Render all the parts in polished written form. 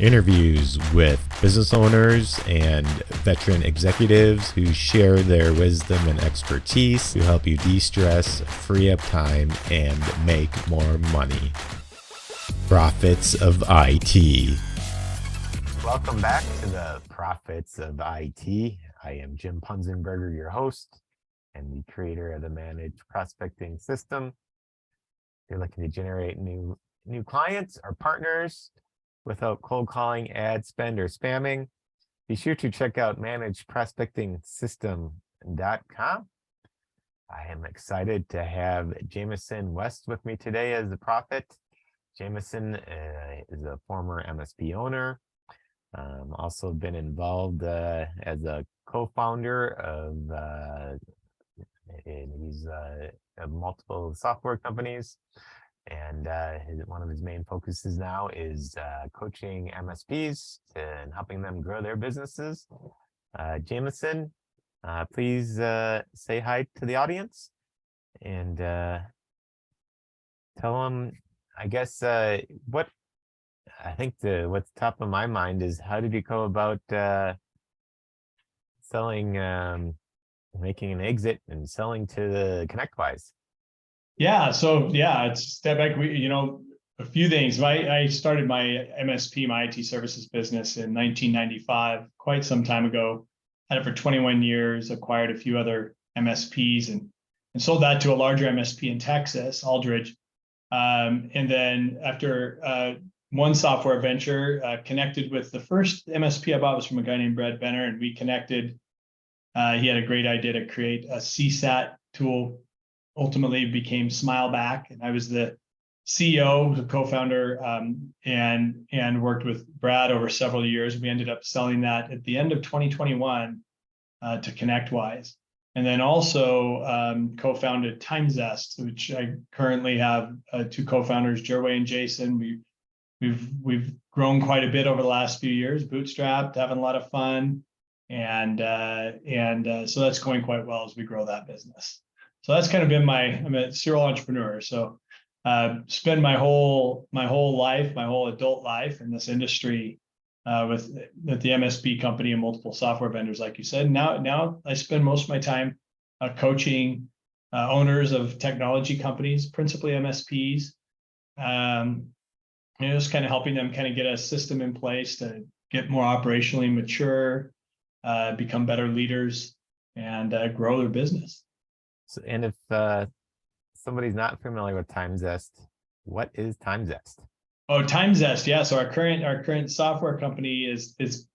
interviews with business owners and veteran executives who share their wisdom and expertise to help you de-stress, free up time, and make more money. Profits of IT. Welcome back to the Profits of IT. I am Jim Jamison, your host and the creator of the Managed Prospecting System. If you're looking to generate new clients or partners without cold calling, ad spend, or spamming, be sure to check out managedprospectingsystem.com. I am excited to have Jamison West with me today as the prophet. Jamison is a former MSP owner, also been involved as a co-founder of, he's of multiple software companies. And one of his main focuses now is coaching MSPs and helping them grow their businesses. Jamison, please say hi to the audience and tell them, I guess, what's top of my mind is how did you go about selling, making an exit and selling to the 𝐓𝐡𝐞 𝐄𝐦𝐨𝐿? It's step back. A few things. I started my MSP, my IT services business in 1995, quite some time ago. Had it for 21 years, acquired a few other MSPs and sold that to a larger MSP in Texas, Aldridge. And then after one software venture, connected with the first MSP I bought was from a guy named Brad Benner, and we connected. He had a great idea to create a CSAT tool. Ultimately became Smileback, and I was the CEO, the co-founder, and worked with Brad over several years. We ended up selling that at the end of 2021 to ConnectWise, and then also co-founded TimeZest, which I currently have two co-founders, Jerway and Jason. We've grown quite a bit over the last few years, bootstrapped, having a lot of fun, and so that's going quite well as we grow that business. So that's kind of been I'm a serial entrepreneur. So spend my whole life, my whole adult life in this industry with the MSP company and multiple software vendors, like you said. Now I spend most of my time coaching owners of technology companies, principally MSPs, just kind of helping them kind of get a system in place to get more operationally mature, become better leaders, and grow their business. So, and if somebody's not familiar with TimeZest, what is TimeZest? Oh, TimeZest, yeah. So our current software company is it's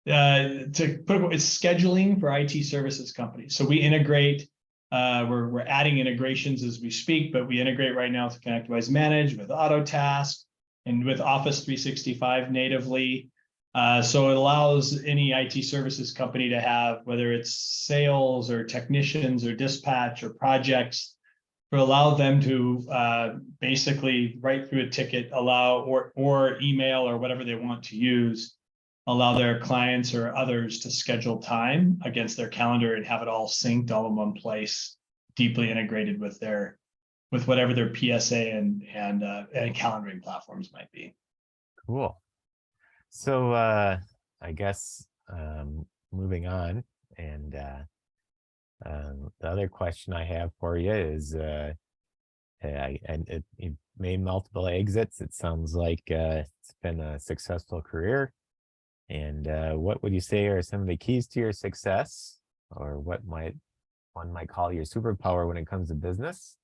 scheduling for IT services companies. So we integrate. We're adding integrations as we speak, but we integrate right now with ConnectWise Manage, with Autotask, and with Office 365 natively. So it allows any IT services company to have, whether it's sales or technicians or dispatch or projects, to allow them to basically write through a ticket, allow or email or whatever they want to use, allow their clients or others to schedule time against their calendar and have it all synced all in one place, deeply integrated with whatever their PSA and calendaring platforms might be. Cool. So I guess moving on, and the other question I have for you is, you've made multiple exits. It sounds like it's been a successful career. And what would you say are some of the keys to your success, or what one might call your superpower when it comes to business?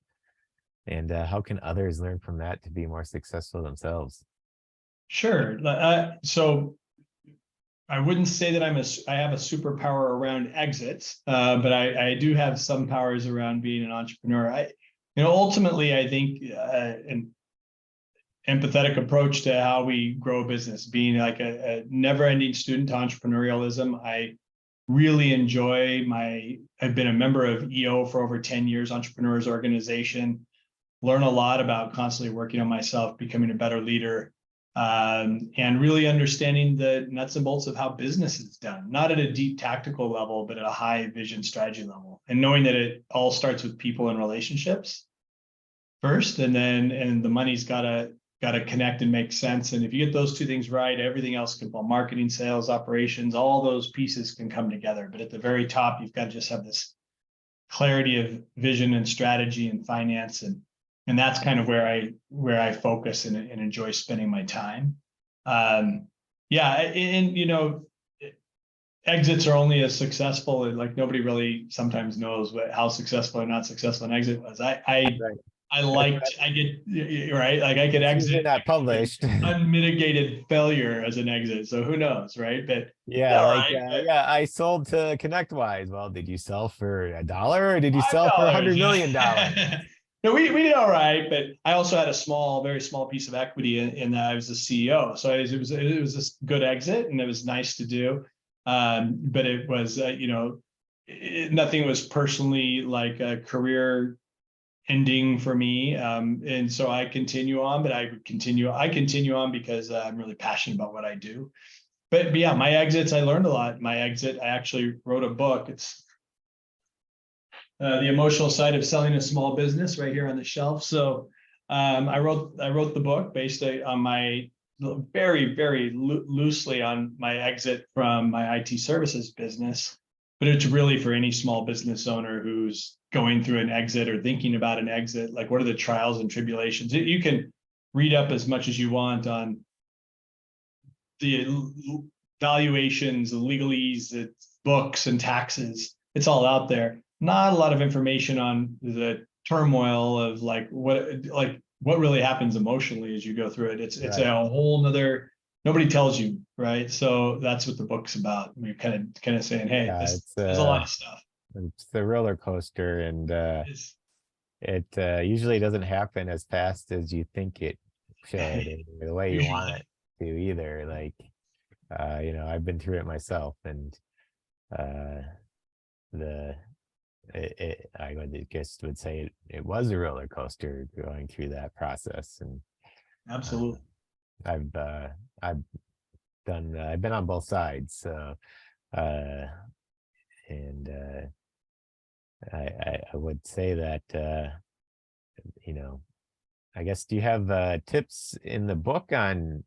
And how can others learn from that to be more successful themselves? Sure. So I wouldn't say that I have a superpower around exits, but I do have some powers around being an entrepreneur. Ultimately, I think an empathetic approach to how we grow a business, being like a never-ending student to entrepreneurialism. I really enjoy I've been a member of EO for over 10 years, Entrepreneurs Organization. Learn a lot about constantly working on myself, becoming a better leader. And really understanding the nuts and bolts of how business is done, not at a deep tactical level, but at a high vision strategy level, and knowing that it all starts with people and relationships first, and the money's got to got to connect and make sense. And if you get those two things right, everything else can fall. Marketing, sales, operations, all those pieces can come together. But at the very top, you've got to just have this clarity of vision and strategy and finance. And that's kind of where I focus and enjoy spending my time. Yeah. And, you know, exits are only as successful, and like nobody really sometimes knows how successful or not successful an exit was. I get right, like I could exit not published. unmitigated failure as an exit, so who knows, right? But yeah, like yeah, I sold to 𝐓𝐡𝐞 well, did you sell for $1 or did you sell for $100 million? No, we did all right, but I also had a very small piece of equity in that I was the CEO, so it was a good exit, and it was nice to do. But it was, you know, nothing was personally like a career ending for me. And so I continue on, but I continue on because I'm really passionate about what I do. But yeah, my exits, I learned a lot. My exit, I actually wrote a book. It's The Emotional Side of Selling a Small Business, right here on the shelf. So I wrote the book based on my very loosely on my exit from my IT services business, but it's really for any small business owner who's going through an exit or thinking about an exit. Like, what are the trials and tribulations? You can read up as much as you want on the valuations, the legalese, the books and taxes. It's all out there. Not a lot of information on the turmoil of like what really happens emotionally as you go through it. It's right. A whole nother, nobody tells you, right? So that's what the book's about. We're kind of saying, hey, there's a lot of stuff. It's the roller coaster, and it usually doesn't happen as fast as you think it should, or the way you want it to either. Like, you know, I've been through it myself, and I would say it was a roller coaster going through that process. And absolutely, I've been on both sides. So, and I would say that, you know, I guess, do you have tips in the book on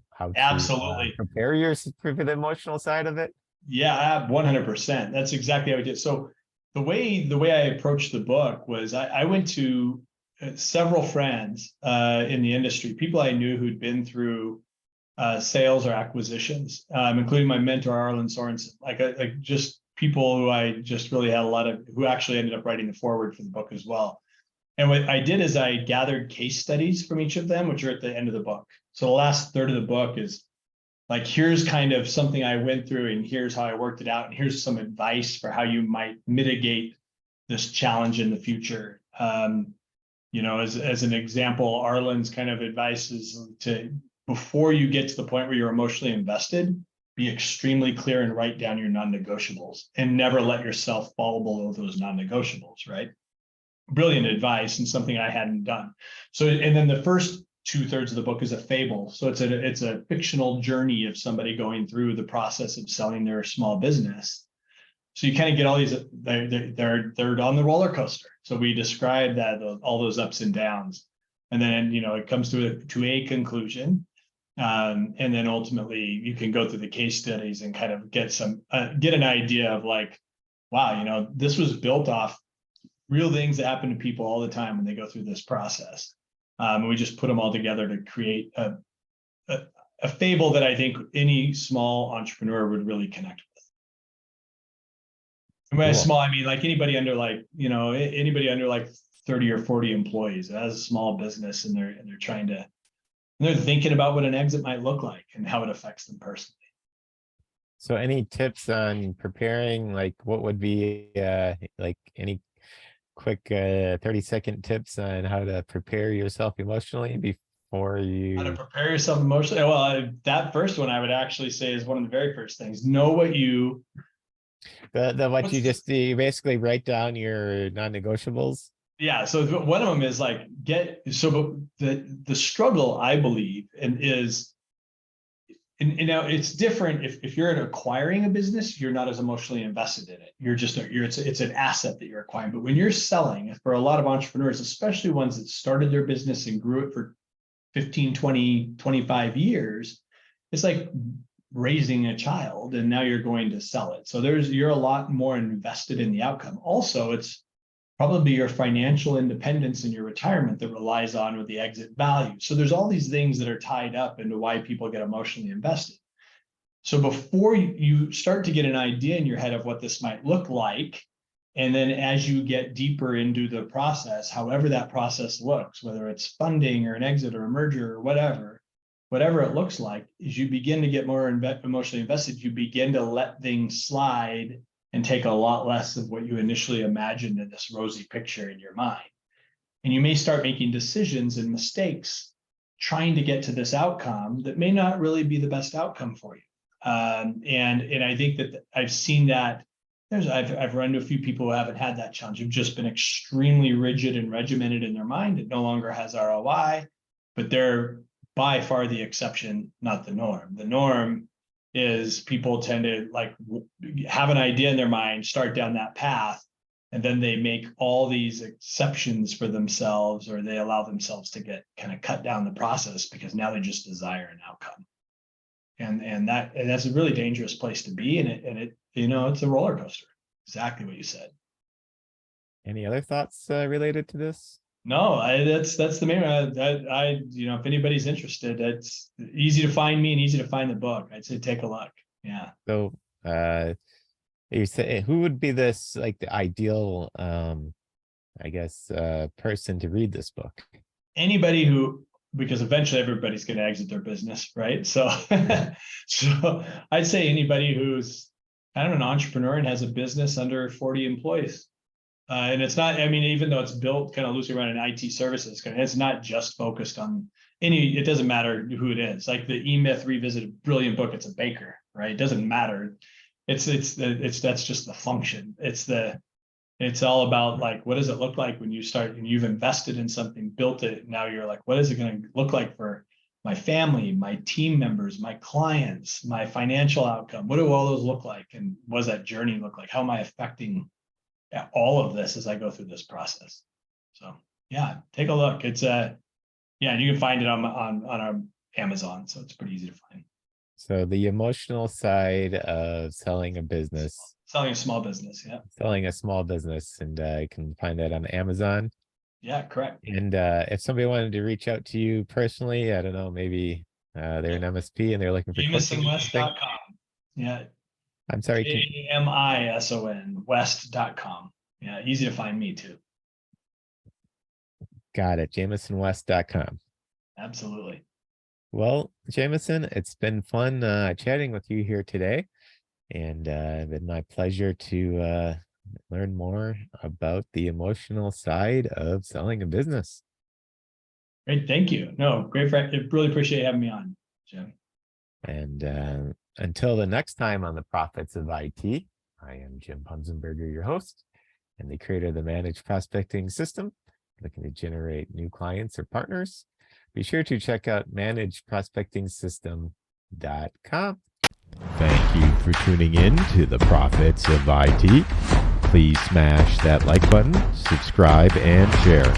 how to prepare for the emotional side of it? Yeah, 100%. That's exactly how I did. So the way I approached the book was I went to several friends in the industry, people I knew who'd been through sales or acquisitions, including my mentor, Arlen Sorensen, like just people who I just really had who actually ended up writing the foreword for the book as well. And what I did is I gathered case studies from each of them, which are at the end of the book. So the last third of the book is like, here's kind of something I went through, and here's how I worked it out, and here's some advice for how you might mitigate this challenge in the future. You know, as an example, Arlen's kind of advice is to, before you get to the point where you're emotionally invested, be extremely clear and write down your non-negotiables, and never let yourself fall below those non-negotiables, right? Brilliant advice, and something I hadn't done. So, and then the first 2/3 of the book is a fable. So it's a fictional journey of somebody going through the process of selling their small business. So you kind of get all these, they're on the roller coaster. So we describe that, all those ups and downs, and then, you know, it comes to a conclusion. And then ultimately you can go through the case studies and kind of get an idea of like, wow, you know, this was built off real things that happen to people all the time when they go through this process. And we just put them all together to create a fable that I think any small entrepreneur would really connect with. And by small, I mean like anybody under anybody under like 30 or 40 employees that has a small business, and they're thinking about what an exit might look like and how it affects them personally. So any tips on preparing, like what would be like any quick 30-second tips on how to prepare yourself emotionally before you... How to prepare yourself emotionally? Well, that first one I would actually say is one of the very first things. Know what you... you basically write down your non-negotiables. Yeah, so one of them is like the struggle, I believe, and is, and you know, it's different if you're acquiring a business, you're not as emotionally invested in it. It's an asset that you're acquiring. But when you're selling, for a lot of entrepreneurs, especially ones that started their business and grew it for 15, 20, 25 years, it's like raising a child, and now you're going to sell it. So you're a lot more invested in the outcome. Also, it's probably your financial independence in your retirement that relies on with the exit value. So there's all these things that are tied up into why people get emotionally invested. So before you start to get an idea in your head of what this might look like, and then as you get deeper into the process, however that process looks, whether it's funding or an exit or a merger or whatever it looks like, is you begin to get more emotionally invested, you begin to let things slide and take a lot less of what you initially imagined in this rosy picture in your mind. And you may start making decisions and mistakes trying to get to this outcome that may not really be the best outcome for you. And I think that I've seen that. I've run into a few people who haven't had that challenge, who've just been extremely rigid and regimented in their mind. It no longer has ROI, but they're by far the exception, not the norm. The norm is people tend to like have an idea in their mind, start down that path, and then they make all these exceptions for themselves, or they allow themselves to get kind of cut down the process because now they just desire an outcome. And that's a really dangerous place to be. And it it's a roller coaster. Exactly what you said. Any other thoughts related to this? No, that's the main. If anybody's interested, it's easy to find me and easy to find the book. I'd say take a look. Yeah. So, you say who would be this like the ideal, person to read this book? Anybody who, because eventually everybody's going to exit their business, right? So, so I'd say anybody who's kind of an entrepreneur and has a business under 40 employees. And it's not, even though it's built kind of loosely around an IT services, it's not just focused on it doesn't matter who it is. Like the E-Myth Revisited, brilliant book. It's a baker, right? It doesn't matter. That's just the function. It's all about like, what does it look like when you start and you've invested in something, built it. Now you're like, what is it going to look like for my family, my team members, my clients, my financial outcome? What do all those look like? And what does that journey look like? How am I affecting all of this as I go through this process? So yeah, take a look. It's and you can find it on our Amazon. So it's pretty easy to find. So the emotional side of selling a business. Selling a small business, yeah. Selling a small business, and you can find that on Amazon. Yeah, correct. And if somebody wanted to reach out to you personally, I don't know, maybe they're an MSP and they're looking for JamisonWest.com. Yeah. I'm sorry. JAMISON West.com. Yeah, easy to find me too. Got it. JamisonWest.com. Absolutely. Well, Jamison, it's been fun chatting with you here today. And it's been my pleasure to learn more about the emotional side of selling a business. Great. Thank you. No, great. I really appreciate having me on, Jim. And until the next time on the Profits of IT, I am Jim Punzenberger, your host and the creator of the Managed Prospecting System, looking to generate new clients or partners. Be sure to check out managedprospectingsystem.com. Thank you for tuning in to the Profits of IT. Please smash that like button, subscribe, and share.